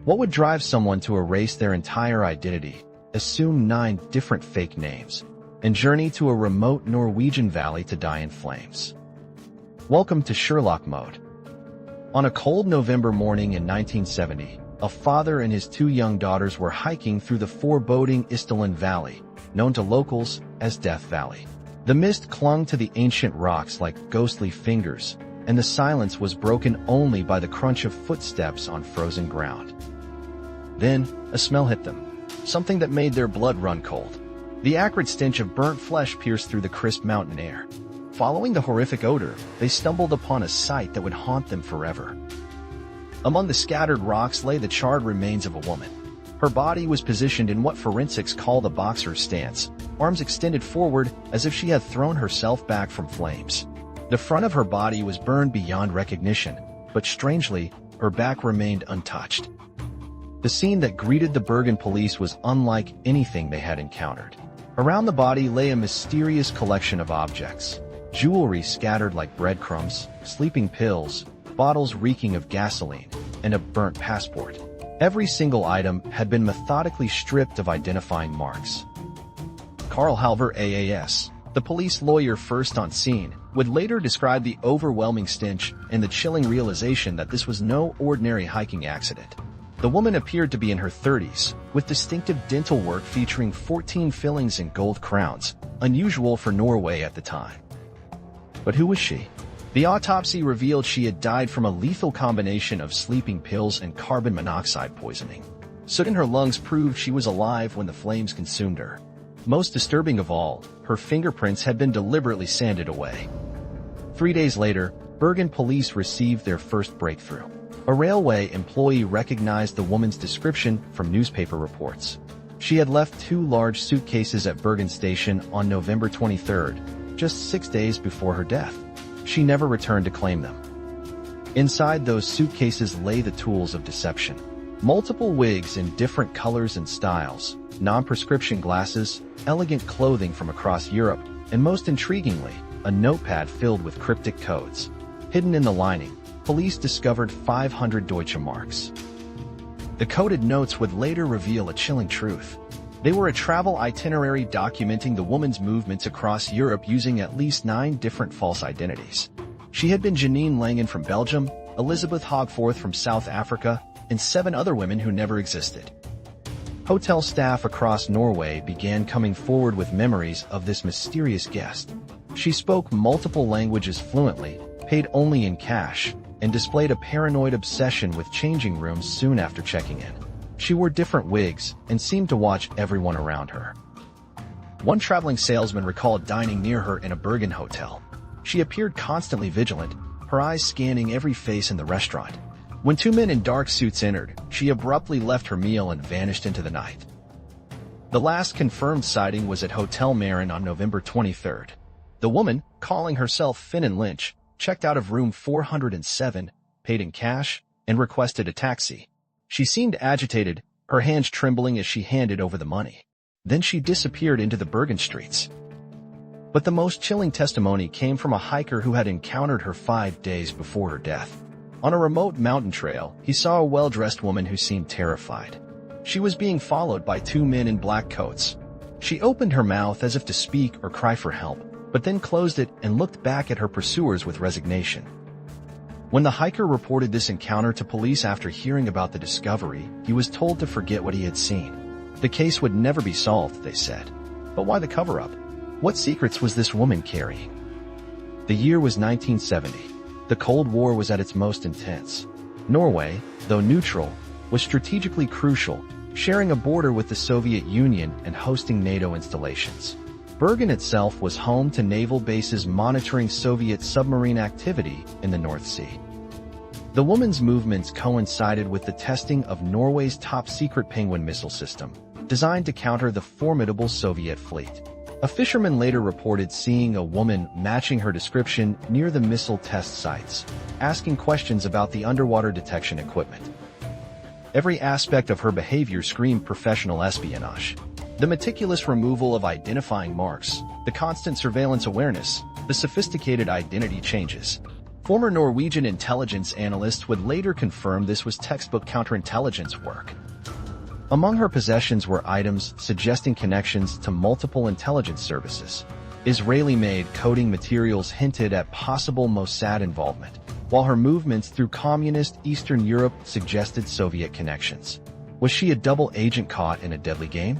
What would drive someone to erase their entire identity, assume 9 different fake names, and journey to a remote Norwegian valley to die in flames? Welcome to SherlockMode. On a cold November morning in 1970, a father and his 2 young daughters were hiking through the foreboding Isdal Valley, known to locals as Death Valley. The mist clung to the ancient rocks like ghostly fingers, and the silence was broken only by the crunch of footsteps on frozen ground. Then, a smell hit them, something that made their blood run cold. The acrid stench of burnt flesh pierced through the crisp mountain air. Following the horrific odor, they stumbled upon a sight that would haunt them forever. Among the scattered rocks lay the charred remains of a woman. Her body was positioned in what forensics call the boxer's stance, arms extended forward as if she had thrown herself back from flames. The front of her body was burned beyond recognition, but strangely, her back remained untouched. The scene that greeted the Bergen police was unlike anything they had encountered. Around the body lay a mysterious collection of objects. Jewelry scattered like breadcrumbs, sleeping pills, bottles reeking of gasoline, and a burnt passport. Every single item had been methodically stripped of identifying marks. Carl Halver AAS, the police lawyer first on scene, would later describe the overwhelming stench and the chilling realization that this was no ordinary hiking accident. The woman appeared to be in her 30s, with distinctive dental work featuring 14 fillings and gold crowns, unusual for Norway at the time. But who was she? The autopsy revealed she had died from a lethal combination of sleeping pills and carbon monoxide poisoning. Soot in her lungs proved she was alive when the flames consumed her. Most disturbing of all, her fingerprints had been deliberately sanded away. 3 days later, Bergen police received their first breakthrough. A railway employee recognized the woman's description from newspaper reports. She had left 2 large suitcases at Bergen station on November 23rd, just 6 days before her death. She never returned to claim them. Inside those suitcases lay the tools of deception. Multiple wigs in different colors and styles, non-prescription glasses, elegant clothing from across Europe, and most intriguingly, a notepad filled with cryptic codes. Hidden in the lining, police discovered 500 Deutsche Marks. The coded notes would later reveal a chilling truth. They were a travel itinerary documenting the woman's movements across Europe using at least 9 different false identities. She had been Janine Langen from Belgium, Elizabeth Hogforth from South Africa, and 7 other women who never existed. Hotel staff across Norway began coming forward with memories of this mysterious guest. She spoke multiple languages fluently, paid only in cash, and displayed a paranoid obsession with changing rooms soon after checking in. She wore different wigs and seemed to watch everyone around her. One traveling salesman recalled dining near her in a Bergen hotel. She appeared constantly vigilant, her eyes scanning every face in the restaurant. When 2 men in dark suits entered, she abruptly left her meal and vanished into the night. The last confirmed sighting was at Hotel Maren on November 23rd. The woman, calling herself Finn Lynch, checked out of room 407, paid in cash, and requested a taxi. She seemed agitated, her hands trembling as she handed over the money. Then she disappeared into the Bergen streets. But the most chilling testimony came from a hiker who had encountered her 5 days before her death. On a remote mountain trail, he saw a well-dressed woman who seemed terrified. She was being followed by 2 men in black coats. She opened her mouth as if to speak or cry for help, but then closed it and looked back at her pursuers with resignation. When the hiker reported this encounter to police after hearing about the discovery, he was told to forget what he had seen. The case would never be solved, they said. But why the cover-up? What secrets was this woman carrying? The year was 1970. The Cold War was at its most intense. Norway, though neutral, was strategically crucial, sharing a border with the Soviet Union and hosting NATO installations. Bergen itself was home to naval bases monitoring Soviet submarine activity in the North Sea. The woman's movements coincided with the testing of Norway's top-secret Penguin missile system, designed to counter the formidable Soviet fleet. A fisherman later reported seeing a woman matching her description near the missile test sites, asking questions about the underwater detection equipment. Every aspect of her behavior screamed professional espionage. The meticulous removal of identifying marks, the constant surveillance awareness, the sophisticated identity changes. Former Norwegian intelligence analysts would later confirm this was textbook counterintelligence work. Among her possessions were items suggesting connections to multiple intelligence services. Israeli-made coding materials hinted at possible Mossad involvement, while her movements through communist Eastern Europe suggested Soviet connections. Was she a double agent caught in a deadly game?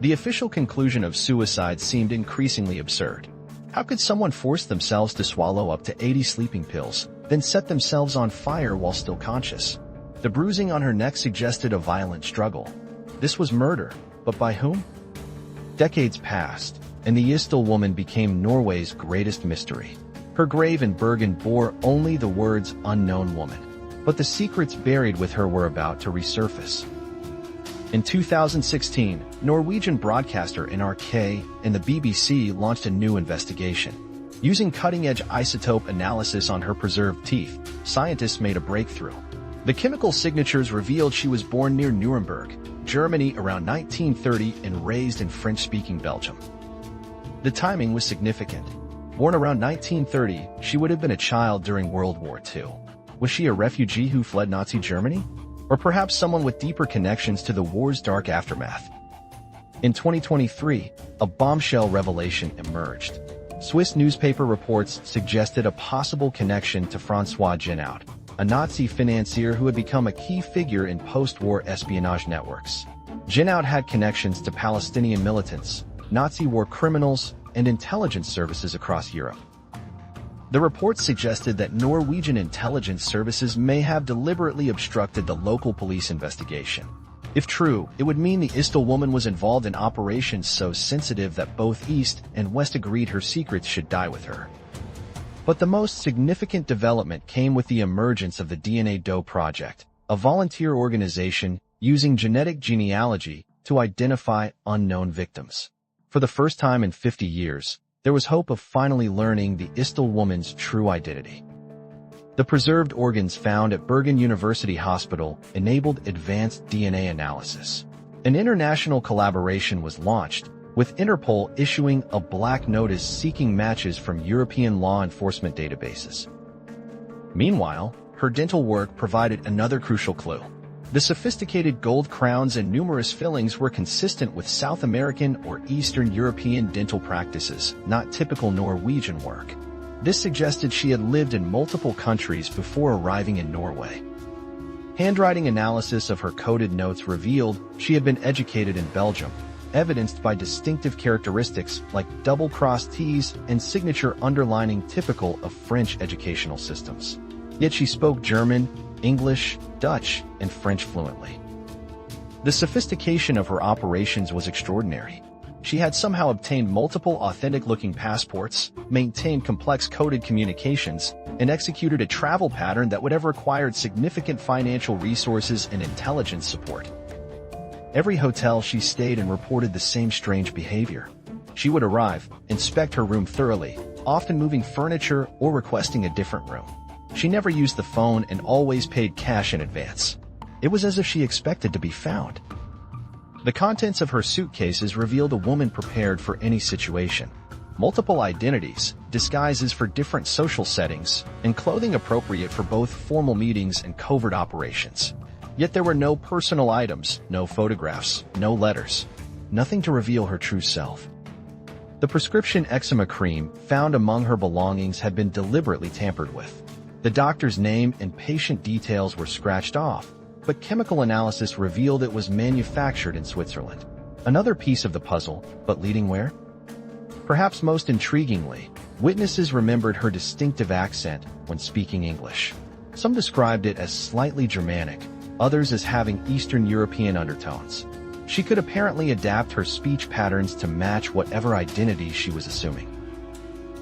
The official conclusion of suicide seemed increasingly absurd. How could someone force themselves to swallow up to 80 sleeping pills, then set themselves on fire while still conscious? The bruising on her neck suggested a violent struggle. This was murder, but by whom? Decades passed, and the Isdal Woman became Norway's greatest mystery. Her grave in Bergen bore only the words "unknown woman," but the secrets buried with her were about to resurface. In 2016, Norwegian broadcaster NRK and the BBC launched a new investigation. Using cutting-edge isotope analysis on her preserved teeth, scientists made a breakthrough. The chemical signatures revealed she was born near Nuremberg, Germany around 1930 and raised in French-speaking Belgium. The timing was significant. Born around 1930, she would have been a child during World War II. Was she a refugee who fled Nazi Germany? Or perhaps someone with deeper connections to the war's dark aftermath? In 2023, a bombshell revelation emerged. Swiss newspaper reports suggested a possible connection to François Genoud, a Nazi financier who had become a key figure in post-war espionage networks. Genoud had connections to Palestinian militants, Nazi war criminals, and intelligence services across Europe. The reports suggested that Norwegian intelligence services may have deliberately obstructed the local police investigation. If true, it would mean the Isdal Woman was involved in operations so sensitive that both East and West agreed her secrets should die with her. But the most significant development came with the emergence of the DNA Doe Project, a volunteer organization using genetic genealogy to identify unknown victims. For the first time in 50 years, there was hope of finally learning the Isdal Woman's true identity. The preserved organs found at Bergen University Hospital enabled advanced DNA analysis. An international collaboration was launched, with Interpol issuing a black notice seeking matches from European law enforcement databases. Meanwhile, her dental work provided another crucial clue. The sophisticated gold crowns and numerous fillings were consistent with South American or Eastern European dental practices, not typical Norwegian work. This suggested she had lived in multiple countries before arriving in Norway. Handwriting analysis of her coded notes revealed she had been educated in Belgium, evidenced by distinctive characteristics like double-crossed T's and signature underlining typical of French educational systems. Yet she spoke German, English, Dutch, and French fluently. The sophistication of her operations was extraordinary. She had somehow obtained multiple authentic-looking passports, maintained complex coded communications, and executed a travel pattern that would have required significant financial resources and intelligence support. Every hotel she stayed in reported the same strange behavior. She would arrive, inspect her room thoroughly, often moving furniture or requesting a different room. She never used the phone and always paid cash in advance. It was as if she expected to be found. The contents of her suitcases revealed a woman prepared for any situation. Multiple identities, disguises for different social settings, and clothing appropriate for both formal meetings and covert operations. Yet there were no personal items, no photographs, no letters. Nothing to reveal her true self. The prescription eczema cream found among her belongings had been deliberately tampered with. The doctor's name and patient details were scratched off, but chemical analysis revealed it was manufactured in Switzerland. Another piece of the puzzle, but leading where? Perhaps most intriguingly, witnesses remembered her distinctive accent when speaking English. Some described it as slightly Germanic, others as having Eastern European undertones. She could apparently adapt her speech patterns to match whatever identity she was assuming.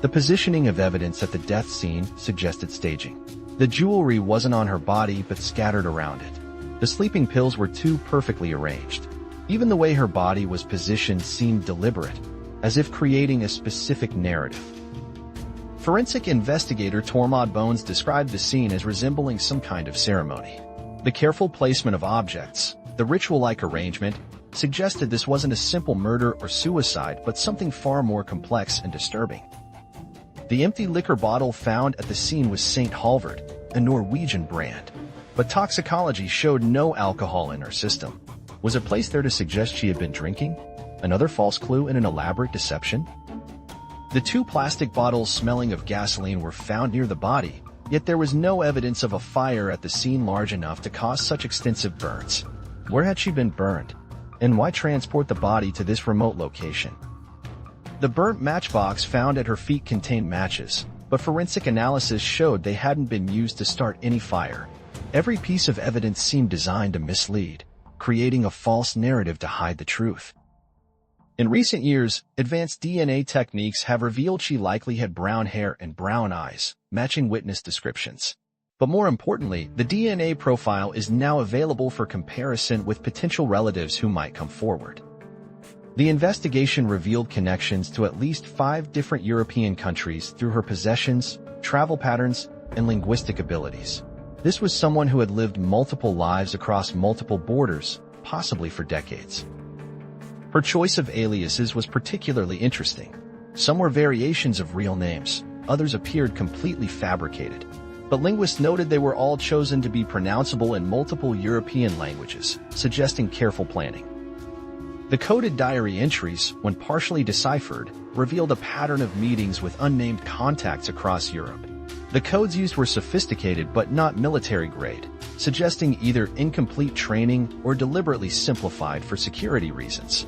The positioning of evidence at the death scene suggested staging. The jewelry wasn't on her body but scattered around it. The sleeping pills were too perfectly arranged. Even the way her body was positioned seemed deliberate, as if creating a specific narrative. Forensic investigator Tormod Bones described the scene as resembling some kind of ceremony. The careful placement of objects, the ritual-like arrangement, suggested this wasn't a simple murder or suicide but something far more complex and disturbing. The empty liquor bottle found at the scene was St. Halvard, a Norwegian brand. But toxicology showed no alcohol in her system. Was it placed there to suggest she had been drinking? Another false clue in an elaborate deception? The 2 plastic bottles smelling of gasoline were found near the body, yet there was no evidence of a fire at the scene large enough to cause such extensive burns. Where had she been burned? And why transport the body to this remote location? The burnt matchbox found at her feet contained matches, but forensic analysis showed they hadn't been used to start any fire. Every piece of evidence seemed designed to mislead, creating a false narrative to hide the truth. In recent years, advanced DNA techniques have revealed she likely had brown hair and brown eyes, matching witness descriptions. But more importantly, the DNA profile is now available for comparison with potential relatives who might come forward. The investigation revealed connections to at least 5 different European countries through her possessions, travel patterns, and linguistic abilities. This was someone who had lived multiple lives across multiple borders, possibly for decades. Her choice of aliases was particularly interesting. Some were variations of real names, others appeared completely fabricated. But linguists noted they were all chosen to be pronounceable in multiple European languages, suggesting careful planning. The coded diary entries, when partially deciphered, revealed a pattern of meetings with unnamed contacts across Europe. The codes used were sophisticated but not military-grade, suggesting either incomplete training or deliberately simplified for security reasons.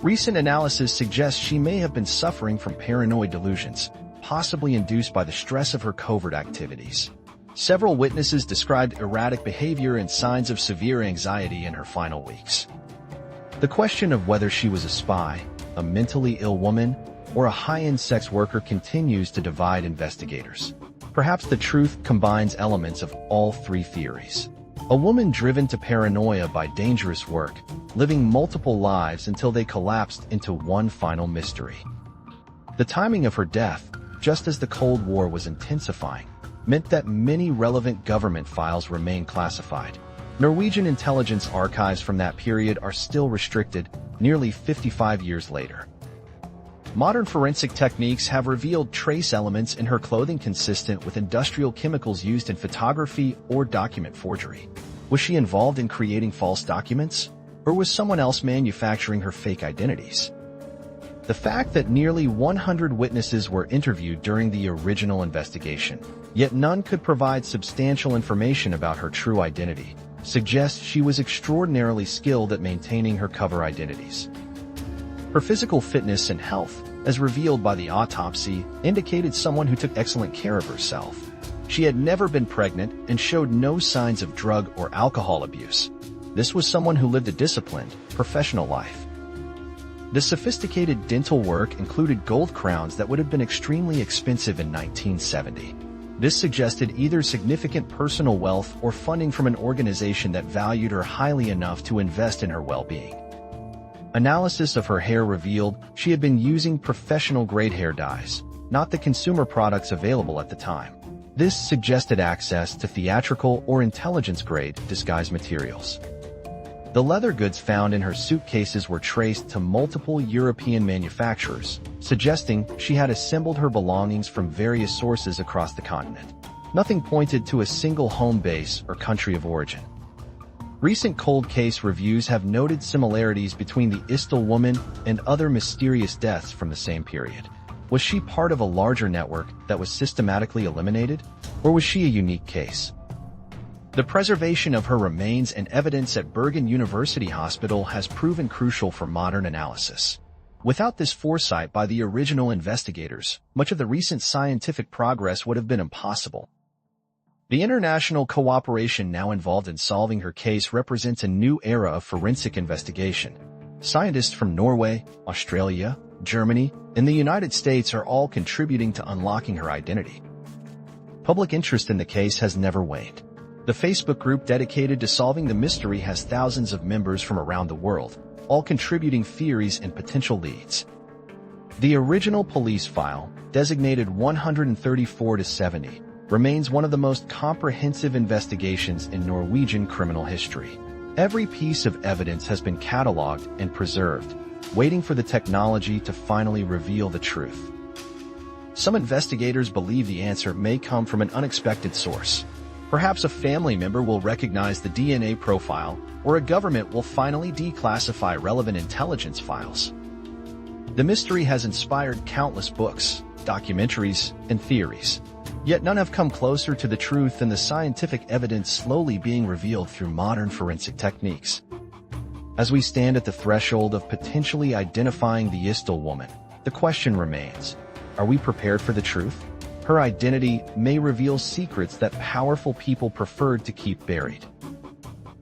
Recent analysis suggests she may have been suffering from paranoid delusions, possibly induced by the stress of her covert activities. Several witnesses described erratic behavior and signs of severe anxiety in her final weeks. The question of whether she was a spy, a mentally ill woman, or a high-end sex worker continues to divide investigators. Perhaps the truth combines elements of all 3 theories. A woman driven to paranoia by dangerous work, living multiple lives until they collapsed into one final mystery. The timing of her death, just as the Cold War was intensifying, meant that many relevant government files remain classified. Norwegian intelligence archives from that period are still restricted, nearly 55 years later. Modern forensic techniques have revealed trace elements in her clothing consistent with industrial chemicals used in photography or document forgery. Was she involved in creating false documents? Or was someone else manufacturing her fake identities? The fact that nearly 100 witnesses were interviewed during the original investigation, yet none could provide substantial information about her true identity, suggests she was extraordinarily skilled at maintaining her cover identities. Her physical fitness and health, as revealed by the autopsy, indicated someone who took excellent care of herself. She had never been pregnant and showed no signs of drug or alcohol abuse. This was someone who lived a disciplined, professional life. The sophisticated dental work included gold crowns that would have been extremely expensive in 1970. This suggested either significant personal wealth or funding from an organization that valued her highly enough to invest in her well-being. Analysis of her hair revealed she had been using professional-grade hair dyes, not the consumer products available at the time. This suggested access to theatrical or intelligence-grade disguise materials. The leather goods found in her suitcases were traced to multiple European manufacturers, suggesting she had assembled her belongings from various sources across the continent. Nothing pointed to a single home base or country of origin. Recent cold case reviews have noted similarities between the Isdal Woman and other mysterious deaths from the same period. Was she part of a larger network that was systematically eliminated, or was she a unique case? The preservation of her remains and evidence at Bergen University Hospital has proven crucial for modern analysis. Without this foresight by the original investigators, much of the recent scientific progress would have been impossible. The international cooperation now involved in solving her case represents a new era of forensic investigation. Scientists from Norway, Australia, Germany, and the United States are all contributing to unlocking her identity. Public interest in the case has never waned. The Facebook group dedicated to solving the mystery has thousands of members from around the world, all contributing theories and potential leads. The original police file, designated 134-70, remains one of the most comprehensive investigations in Norwegian criminal history. Every piece of evidence has been cataloged and preserved, waiting for the technology to finally reveal the truth. Some investigators believe the answer may come from an unexpected source. Perhaps a family member will recognize the DNA profile, or a government will finally declassify relevant intelligence files. The mystery has inspired countless books, documentaries, and theories. Yet none have come closer to the truth than the scientific evidence slowly being revealed through modern forensic techniques. As we stand at the threshold of potentially identifying the Isdal Woman, the question remains, are we prepared for the truth? Her identity may reveal secrets that powerful people preferred to keep buried.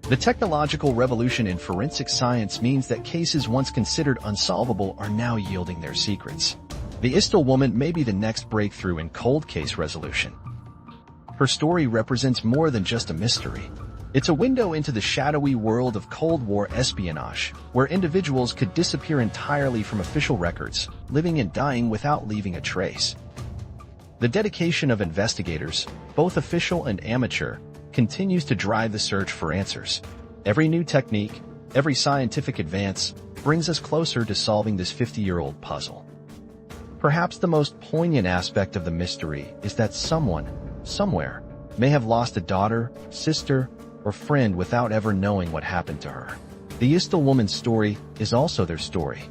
The technological revolution in forensic science means that cases once considered unsolvable are now yielding their secrets. The Isdal Woman may be the next breakthrough in cold case resolution. Her story represents more than just a mystery. It's a window into the shadowy world of Cold War espionage, where individuals could disappear entirely from official records, living and dying without leaving a trace. The dedication of investigators, both official and amateur, continues to drive the search for answers. Every new technique, every scientific advance, brings us closer to solving this 50-year-old puzzle. Perhaps the most poignant aspect of the mystery is that someone, somewhere, may have lost a daughter, sister, or friend without ever knowing what happened to her. The Isdal Woman's story is also their story.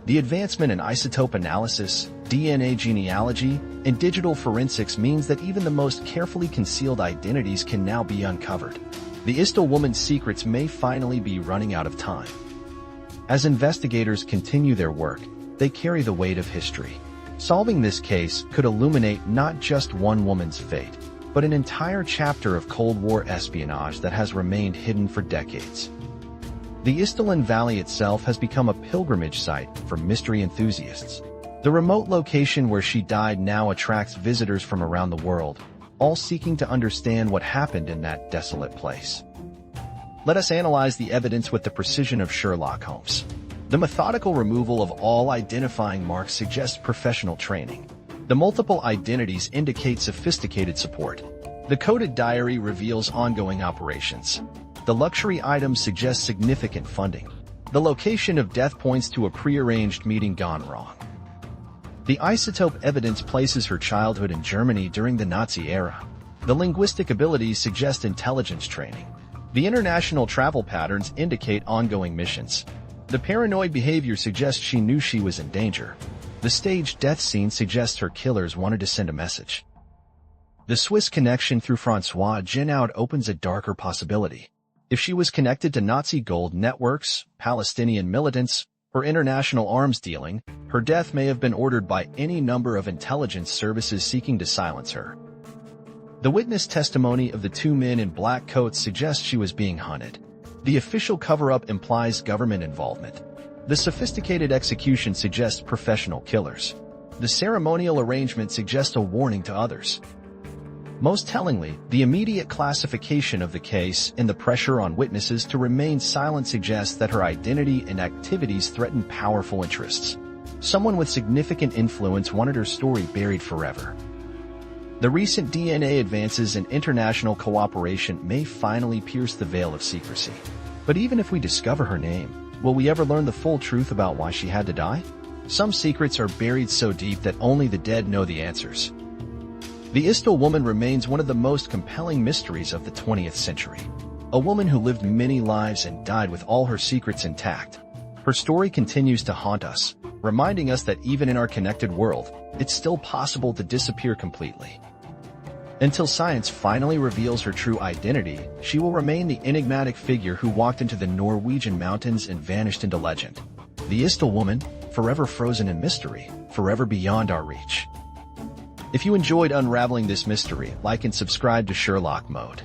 The advancement in isotope analysis, DNA genealogy, and digital forensics means that even the most carefully concealed identities can now be uncovered. The Isdal Woman's secrets may finally be running out of time. As investigators continue their work, they carry the weight of history. Solving this case could illuminate not just one woman's fate, but an entire chapter of Cold War espionage that has remained hidden for decades. The Isdal Valley itself has become a pilgrimage site for mystery enthusiasts. The remote location where she died now attracts visitors from around the world, all seeking to understand what happened in that desolate place. Let us analyze the evidence with the precision of Sherlock Holmes. The methodical removal of all identifying marks suggests professional training. The multiple identities indicate sophisticated support. The coded diary reveals ongoing operations. The luxury items suggest significant funding. The location of death points to a prearranged meeting gone wrong. The isotope evidence places her childhood in Germany during the Nazi era. The linguistic abilities suggest intelligence training. The international travel patterns indicate ongoing missions. The paranoid behavior suggests she knew she was in danger. The staged death scene suggests her killers wanted to send a message. The Swiss connection through François Genoud opens a darker possibility. If she was connected to Nazi gold networks, Palestinian militants, or international arms dealing, her death may have been ordered by any number of intelligence services seeking to silence her. The witness testimony of the two men in black coats suggests she was being hunted. The official cover-up implies government involvement. The sophisticated execution suggests professional killers. The ceremonial arrangement suggests a warning to others. Most tellingly, the immediate classification of the case and the pressure on witnesses to remain silent suggests that her identity and activities threaten powerful interests. Someone with significant influence wanted her story buried forever. The recent DNA advances and international cooperation may finally pierce the veil of secrecy. But even if we discover her name, will we ever learn the full truth about why she had to die? Some secrets are buried so deep that only the dead know the answers. The Isdal Woman remains one of the most compelling mysteries of the 20th century. A woman who lived many lives and died with all her secrets intact. Her story continues to haunt us, reminding us that even in our connected world, it's still possible to disappear completely. Until science finally reveals her true identity, she will remain the enigmatic figure who walked into the Norwegian mountains and vanished into legend. The Isdal Woman, forever frozen in mystery, forever beyond our reach. If you enjoyed unraveling this mystery, like and subscribe to Sherlock Mode.